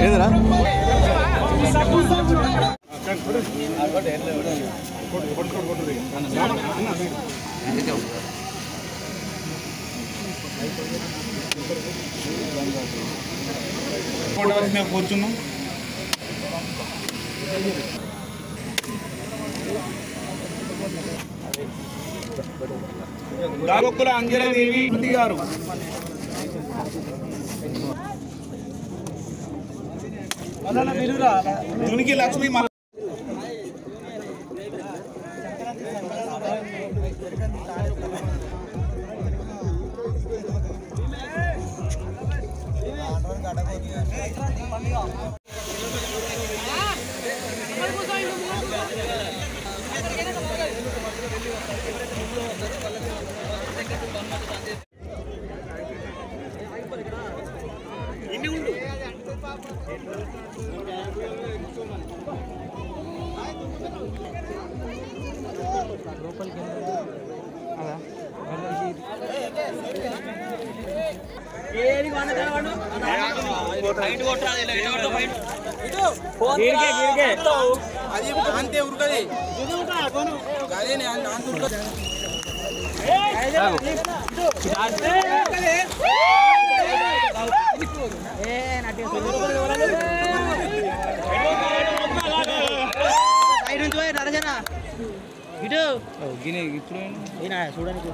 ఏదిరా కూర్చున్నాం. దాగొక్కుల అంజనాదేవి గారు, తునికి లక్ష్మి అంతే ఉరుకది చూడడానికి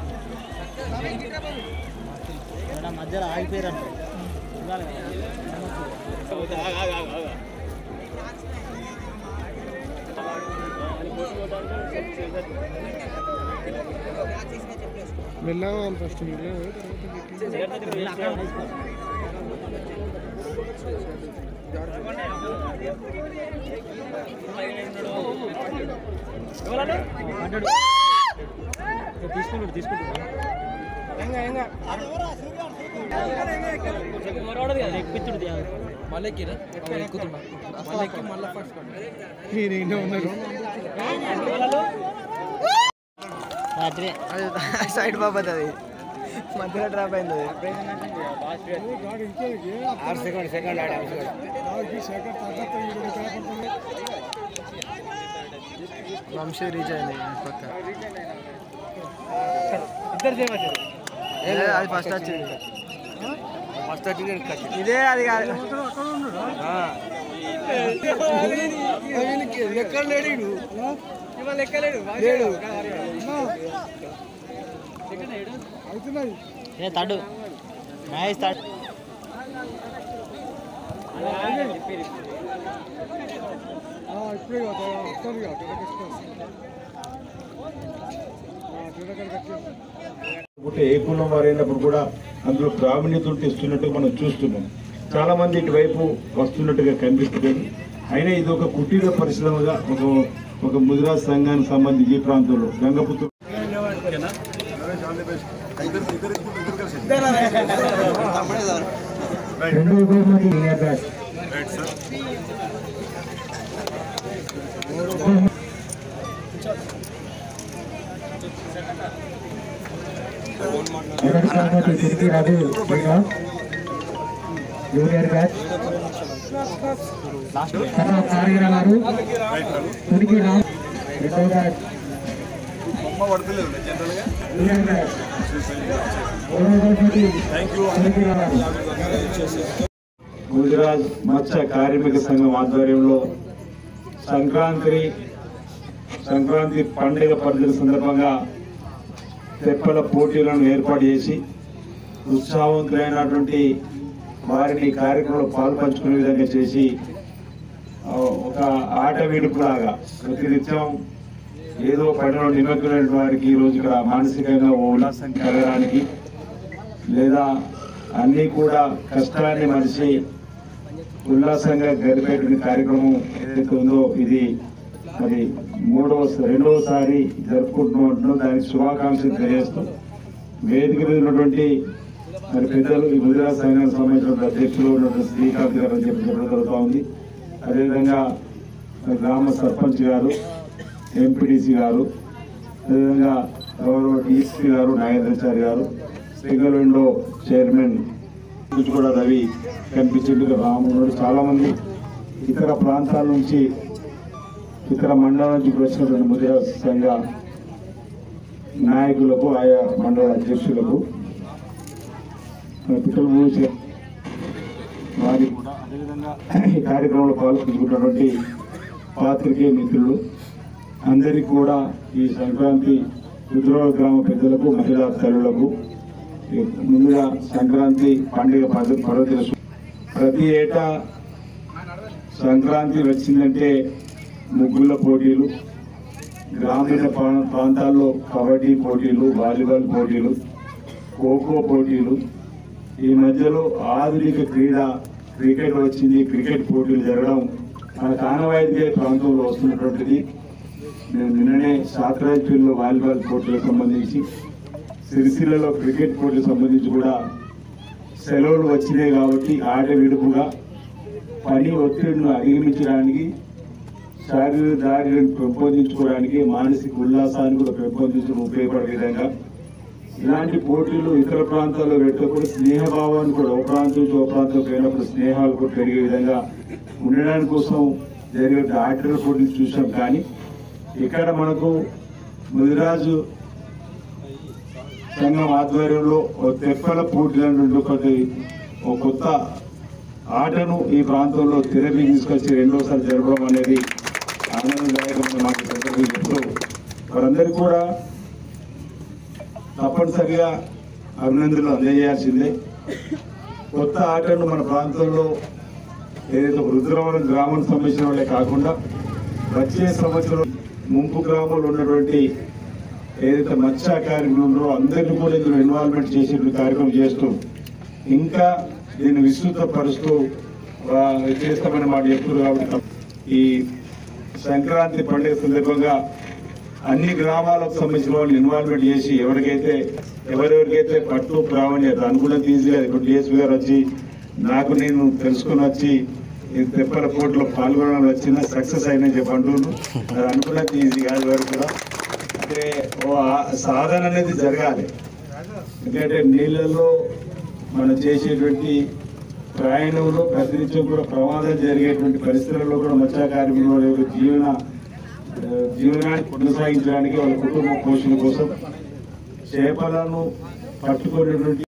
మధ్యలో ఆగిపోయారు మెల్లగా ఫస్ట్ తీసుకుంటాడు మళ్ళీ ఎక్కుతున్నా మళ్ళీ ఫస్ట్ సైడ్ బాబత్ అది మధ్యలో డ్రాప్ అయింది. వంశీ రీచ్ అయింది పక్క. అది ఫస్ట్ వచ్చింది. ఇదే అది కాదు తడు నైస్ తడు ఏ కులం వారైనప్పుడు కూడా అందులో ప్రావీణ్యతలు తెస్తున్నట్టుగా మనం చూస్తున్నాం. చాలా మంది ఇటువైపు వస్తున్నట్టుగా కనిపిస్తుంది. అయినా ఇది ఒక కుటీర పరిశ్రమగా ఒక ముదిరాజ్ సంఘానికి సంబంధించి ఈ ప్రాంతంలో గంగపుత్ర జూనియర్ బ్యాచ్ రెండో బ్యాచ్ గుజరాత్ మత్స్య కార్మిక సంఘం ఆధ్వర్యంలో సంక్రాంతి పండుగ పరిధుల సందర్భంగా తెప్పల పోటీలను ఏర్పాటు చేసి ఉత్సాహవంతులైనటువంటి వారిని కార్యక్రమంలో పాల్పంచుకునే విధంగా చేసి ఒక ఆట విడుపులాగా ప్రతినిత్యం ఏదో పనిలో నిమగ్నమైన వారికి ఈరోజు ఇక్కడ మానసికంగా ఉల్లాసం కలగడానికి లేదా అన్నీ కూడా కష్టాన్ని మనిషి ఉల్లాసంగా గడిపేటువంటి కార్యక్రమం ఏదైతే ఉందో ఇది మరి రెండవసారి జరుపుకుంటున్నాం. దానికి శుభాకాంక్షలు తెలియజేస్తూ వేదిక మీద ఉన్నటువంటి మరి పెద్దలు ఈ గుజరాత్ సంఘానికి సంబంధించిన అధ్యక్షులు ఉన్నటువంటి శ్రీకాంత్ గారు అని చెప్పడం జరుగుతూ ఉంది. అదేవిధంగా గ్రామ సర్పంచ్ గారు, ఎంపీడీసీ గారు, అదేవిధంగా గౌరవ డీఎస్పీ గారు, నాగేంద్రాచారి గారు, సింగల్ విండో చైర్మన్ కూడా రవి కనిపించింది. రాముడు చాలా మంది ఇతర ప్రాంతాల నుంచి ఇతర మండలాల నుంచి వచ్చినటువంటి ముదిరా సంఘ నాయకులకు ఆయా మండల అధ్యక్షులకు పిట్టల మూసి వారి కూడా అదేవిధంగా ఈ కార్యక్రమంలో పాల్గొంటున్నటువంటి పాత్రికేయ మిత్రులు అందరికీ కూడా ఈ సంక్రాంతి రుద్రవరం గ్రామ పెద్దలకు మహిళా తల్లులకు ముందుగా సంక్రాంతి పండుగ పర్వదిన ప్రతి ఏటా సంక్రాంతి వచ్చిందంటే ముగ్గుల పోటీలు, గ్రామీణ ప్రాంతాల్లో కబడ్డీ పోటీలు, వాలీబాల్ పోటీలు, ఖోఖో పోటీలు, ఈ మధ్యలో ఆధునిక క్రికెట్ వచ్చింది. క్రికెట్ పోటీలు జరగడం మన కానవాయిద్య ప్రాంతంలో వస్తున్నటువంటిది. నేను నిన్ననే శాస్త్రాజ్యంలో వాలీబాల్ పోటీలకు సంబంధించి, సిరిసిల్లలో క్రికెట్ పోటీలకు సంబంధించి కూడా సెలవులు వచ్చినాయి కాబట్టి ఆట విడుపుగా పని ఒత్తిడిని అధిగమించడానికి, శారీరక దాడిని పెంపొందించుకోవడానికి, మానసిక ఉల్లాసాన్ని కూడా పెంపొందించడం ఉపయోగపడే విధంగా ఇలాంటి పోటీలు ఇతర ప్రాంతాల్లో పెట్టినప్పుడు స్నేహభావాన్ని కూడా ఒక ప్రాంతం నుంచి ఒక ప్రాంతం పోయినప్పుడు స్నేహాలు కూడా పెరిగే విధంగా ఉండడానికి కోసం జరిగే ఆటల పోటీలు చూసాం. కానీ ఇక్కడ మనకు ముదిరాజు సంఘం ఆధ్వర్యంలో తెప్పల పోటీలను ఒక కొత్త ఆటను ఈ ప్రాంతంలో తెరపి తీసుకొచ్చి రెండోసారి జరపడం అనేది ఆనందదాయకమైన మాకు పెద్దలు చెప్తూ వారందరికీ కూడా తప్పనిసరిగా అభినందనలు అందజేయాల్సిందే. కొత్త ఆటను మన ప్రాంతంలో ఏదైతే రుద్రవరం గ్రామానికి సంబంధించిన వాళ్ళే కాకుండా వచ్చే సంవత్సరం ముంపు గ్రామంలో ఉన్నటువంటి ఏదైతే మత్స్య కార్మికులు అందరినీ కూడా ఇందులో ఇన్వాల్వ్మెంట్ చేసే కార్యక్రమం చేస్తూ ఇంకా దీన్ని విస్తృతపరుస్తూ చేస్తామని మాట చెప్తున్నారు. కాబట్టి ఈ సంక్రాంతి పండుగ సందర్భంగా అన్ని గ్రామాలకు సంబంధించిన వాళ్ళు ఇన్వాల్వ్మెంట్ చేసి ఎవరెవరికైతే పట్టు ప్రావీణ్యత అనుకున్నది ఈజీగా ఇప్పుడు డిఎస్పీ గారు వచ్చి నాకు నేను తెలుసుకుని వచ్చి ఈ తెప్పల పోటీలో పాల్గొనడం వచ్చిన సక్సెస్ అయినా చెప్పి అంటున్నాను. అది అనుకున్నది ఈజీ కాదు వరకు కూడా. అంటే సాధన అనేది జరగాలి. ఎందుకంటే నీళ్ళల్లో మనం చేసేటువంటి ప్రయాణంలో ప్రతినిత్యం కూడా ప్రమాదం జరిగేటువంటి పరిస్థితుల్లో కూడా మత్స్య కార్మికులు జీవనాన్ని కొనసాగించడానికి వాళ్ళ కుటుంబ పోషణ కోసం చేపలను పట్టుకునేటువంటి